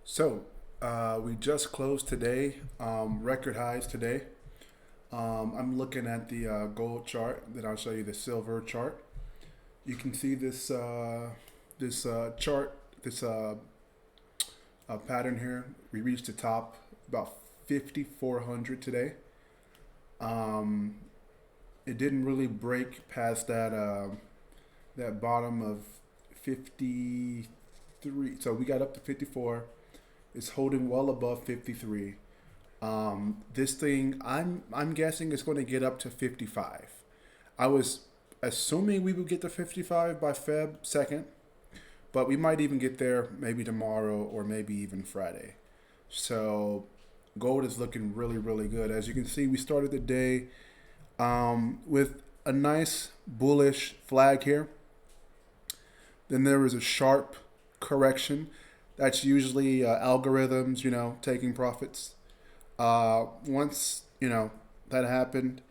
So we just closed today, record highs today. I'm looking at the gold chart. Then I'll show you the silver chart. You can see this chart, this pattern here. We reached the top about 5,400 today. Um, it didn't really break past that bottom of 53. So we got up to 54. It's holding well above 53. This thing, I'm guessing it's going to get up to 55. I was assuming we would get to 55 by Feb 2nd, but we might even get there maybe tomorrow or maybe even Friday. So gold is looking really, really good. As you can see, we started the day with a nice bullish flag here. Then there was a sharp correction. That's usually algorithms, taking profits. Once, that happened,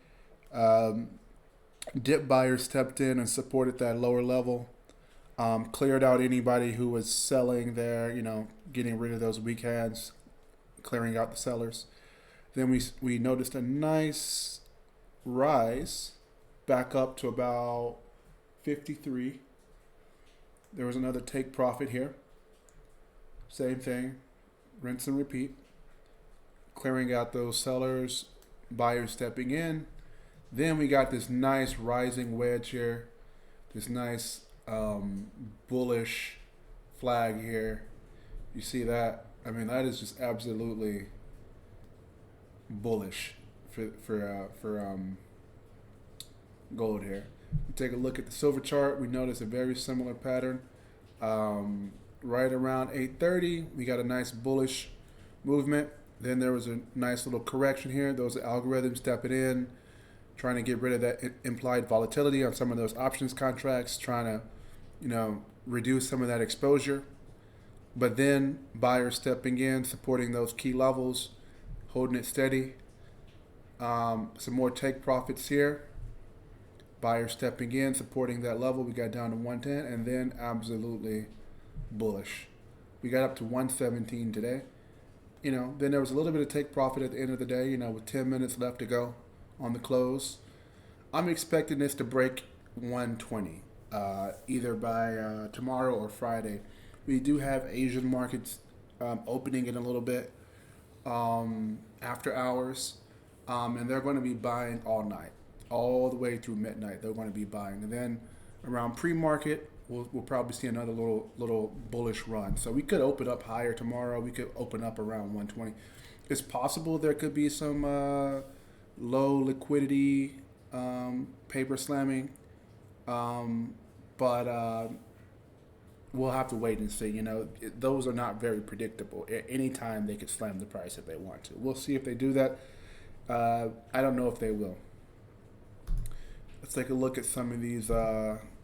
um, dip buyers stepped in and supported that lower level, cleared out anybody who was selling there, getting rid of those weak hands, clearing out the sellers. Then we noticed a nice rise back up to about 53. There was another take profit here. Same thing, rinse and repeat. Clearing out those sellers, buyers stepping in. Then we got this nice rising wedge here, this nice bullish flag here. You see that? I mean, that is just absolutely bullish for gold here. We take a look at the silver chart. We notice a very similar pattern. Right around 8:30, we got a nice bullish movement. Then there was a nice little correction here. Those algorithms stepping in, trying to get rid of that implied volatility on some of those options contracts, trying to, reduce some of that exposure. But then buyers stepping in, supporting those key levels, holding it steady. Some more take profits here. Buyers stepping in, supporting that level. We got down to 110, and then absolutely bullish. We got up to 117 today. Then there was a little bit of take profit at the end of the day, with 10 minutes left to go on the close. I'm expecting this to break 120, either by tomorrow or Friday. We do have Asian markets opening in a little bit after hours, and they're going to be buying all night, all the way through midnight. They're going to be buying, and then around pre-market, we'll probably see another little bullish run. So we could open up higher tomorrow. We could open up around 120. It's possible there could be some low liquidity paper slamming, but we'll have to wait and see. Those are not very predictable. At any time they could slam the price if they want to. We'll see if they do that. I don't know if they will. Let's take a look at some of these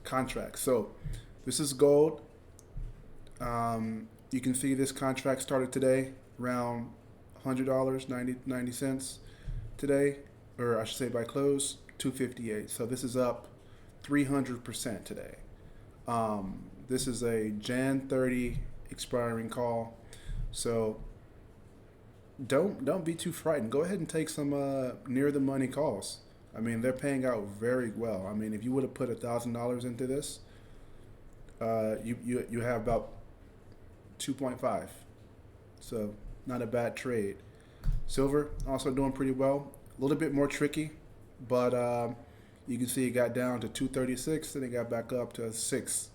contracts. So this is gold. You can see this contract started today around $100, 90 cents today, or I should say by close, 258. So this is up 300% today. This is a Jan 30 expiring call. So don't be too frightened. Go ahead and take some near the money calls. I mean, they're paying out very well. I mean, if you would have put $1,000 into this, you have about 2.5. So not a bad trade. Silver also doing pretty well. A little bit more tricky, but you can see it got down to 236, and it got back up to six,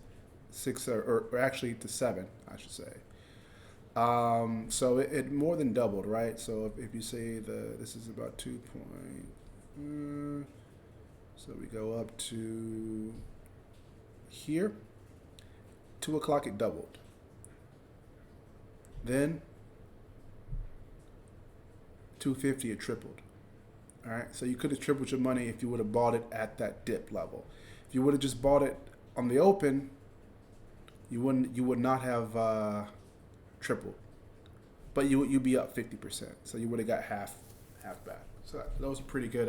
or actually to 7, I should say. So it more than doubled, right? So if you say this is about 2 point. So we go up to here. 2 o'clock it doubled. Then 250 it tripled. All right. So you could have tripled your money if you would have bought it at that dip level. If you would have just bought it on the open, you would not have tripled. But you'd be up 50%. So you would have got half back. So that was pretty good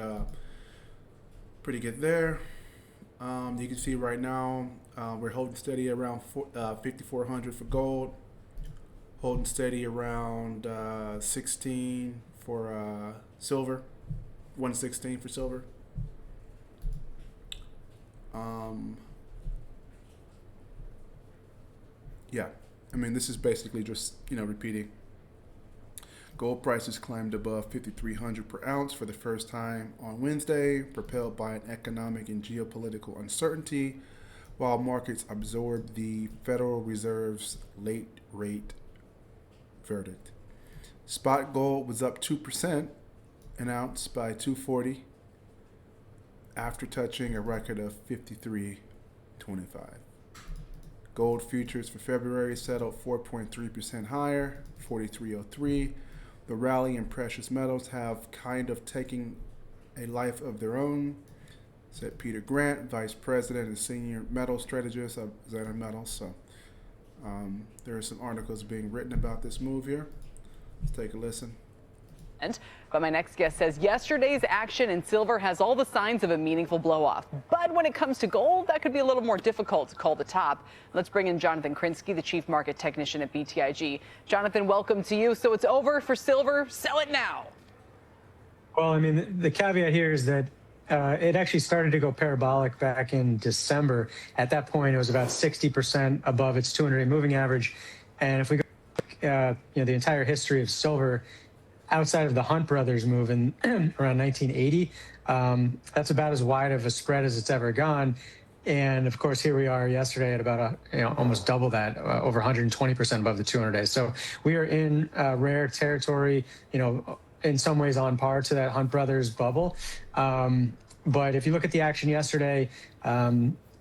there. You can see right now we're holding steady around 5,400 for gold. holding steady around 16 for silver, 116 for silver. Um, yeah, I mean this is basically just repeating. Gold prices climbed above 5,300 per ounce for the first time on Wednesday, propelled by an economic and geopolitical uncertainty, while markets absorbed the Federal Reserve's late rate verdict. Spot gold was up 2% an ounce by 240 after touching a record of 53.25. Gold futures for February settled 4.3% higher, 43.03. The rally in precious metals have kind of taken a life of their own, said Peter Grant, Vice President and Senior Metal Strategist of Zenith Metals. So there are some articles being written about this move here. Let's take a listen. But my next guest says yesterday's action in silver has all the signs of a meaningful blow-off. But when it comes to gold, that could be a little more difficult to call the top. Let's bring in Jonathan Krinsky, the chief market technician at BTIG. Jonathan, welcome to you. So it's over for silver. Sell it now. Well, I mean, the caveat here is that it actually started to go parabolic back in December. At that point, it was about 60% above its 200-day moving average. And if we go the entire history of silver, outside of the Hunt brothers move in around 1980, that's about as wide of a spread as it's ever gone. And of course, here we are yesterday at about almost double that, over 120% above the 200 days. So we are in rare territory, in some ways on par to that Hunt brothers bubble. But if you look at the action yesterday,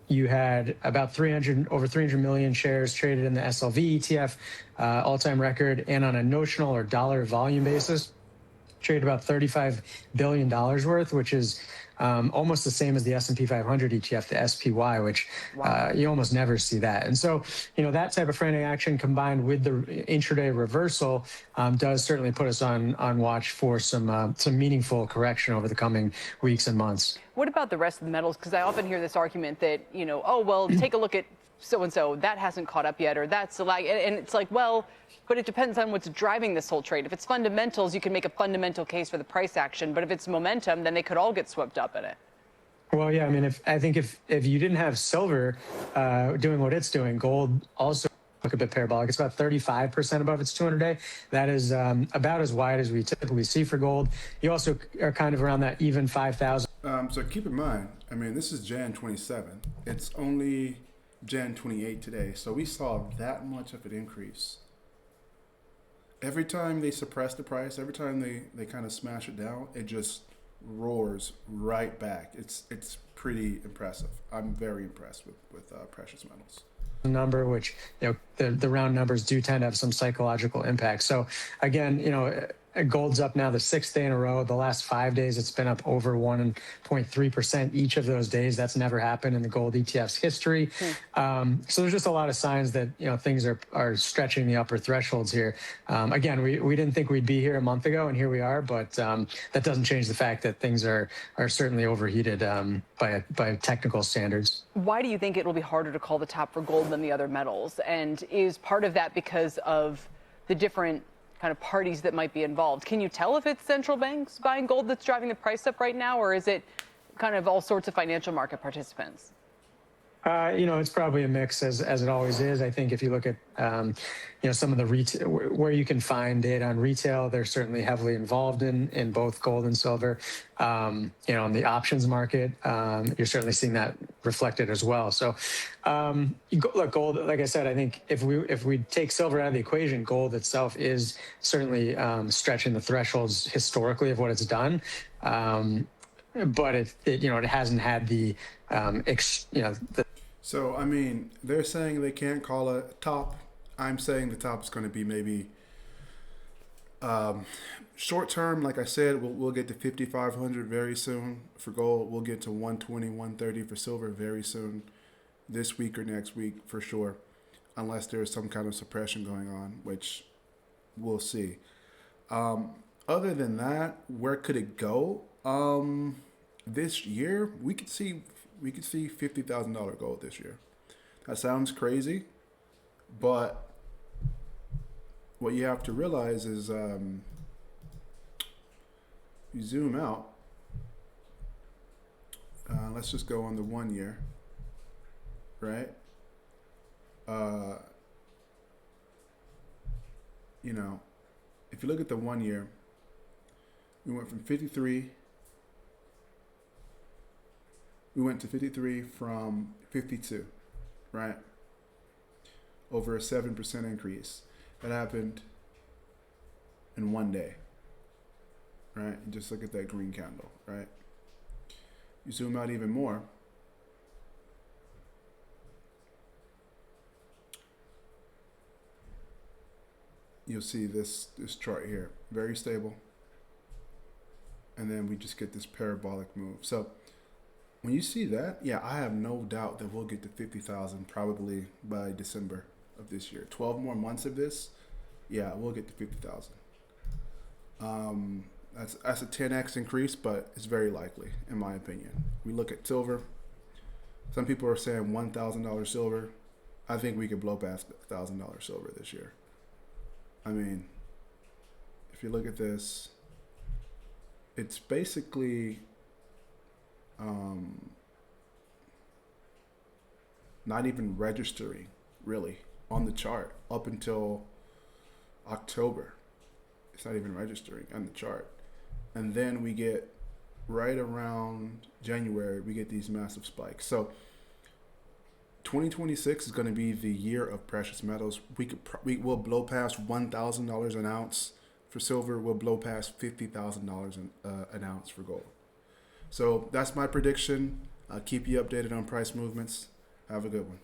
you had about over 300 million shares traded in the SLV ETF, all-time record, and on a notional or dollar volume basis, traded about $35 billion worth, which is almost the same as the S&P 500 ETF, the SPY, which you almost never see that. And so, that type of frantic action combined with the intraday reversal does certainly put us on watch for some meaningful correction over the coming weeks and months. What about the rest of the metals? Because I often hear this argument that, oh, well, take a look at so-and-so, that hasn't caught up yet, or that's a lag. And it's like, well, but it depends on what's driving this whole trade. If it's fundamentals, you can make a fundamental case for the price action. But if it's momentum, then they could all get swept up in it. Well, yeah, I mean, I think if you didn't have silver doing what it's doing, gold also look a bit parabolic. It's about 35% above its 200-day. That is about as wide as we typically see for gold. You also are kind of around that even 5,000. So keep in mind, I mean, this is Jan 27. It's only Jan 28 today. So we saw that much of an increase. Every time they suppress the price, every time they kind of smash it down, it just roars right back. It's pretty impressive. I'm very impressed with precious metals. Number, which the round numbers do tend to have some psychological impact. So again, gold's up now the 6th day in a row. The last 5 days, it's been up over 1.3% each of those days. That's never happened in the gold ETF's history. So there's just a lot of signs that things are stretching the upper thresholds here. Again, we didn't think we'd be here a month ago, and here we are. But that doesn't change the fact that things are certainly overheated by technical standards. Why do you think it will be harder to call the top for gold than the other metals? And is part of that because of the different kind of parties that might be involved? Can you tell if it's central banks buying gold that's driving the price up right now, or is it kind of all sorts of financial market participants? It's probably a mix, as it always is. I think if you look at some of the retail, where you can find data on retail, they're certainly heavily involved in both gold and silver. On the options market, you're certainly seeing that reflected as well. So, look, gold, like I said, I think if we take silver out of the equation, gold itself is certainly stretching the thresholds historically of what it's done. But it hasn't had the So, I mean, they're saying they can't call a top. I'm saying the top is going to be maybe short term. Like I said, we'll get to 5,500 very soon for gold. We'll get to 120, 130 for silver very soon, this week or next week for sure, unless there's some kind of suppression going on, which we'll see. Other than that, where could it go? This year, we could see $50,000 gold this year. That sounds crazy, but what you have to realize is you zoom out. Let's just go on the 1 year, right? You know, if you look at the 1 year, we went from 53. We went to 53 from 52, right? Over a 7% increase. That happened in 1 day, right? And just look at that green candle, right? You zoom out even more. You'll see this chart here, very stable. And then we just get this parabolic move. So when you see that, yeah, I have no doubt that we'll get to 50,000 probably by December of this year. 12 more months of this, yeah, we'll get to 50,000. That's a 10x increase, but it's very likely, in my opinion. We look at silver. Some people are saying $1,000 silver. I think we could blow past $1,000 silver this year. I mean, if you look at this, it's basically not even registering really on the chart up until October. It's not even registering on the chart. And then we get right around January, we get these massive spikes. So 2026 is going to be the year of precious metals. We will blow past $1,000 an ounce for silver. We'll blow past $50,000 an ounce for gold. So that's my prediction. I'll keep you updated on price movements. Have a good one.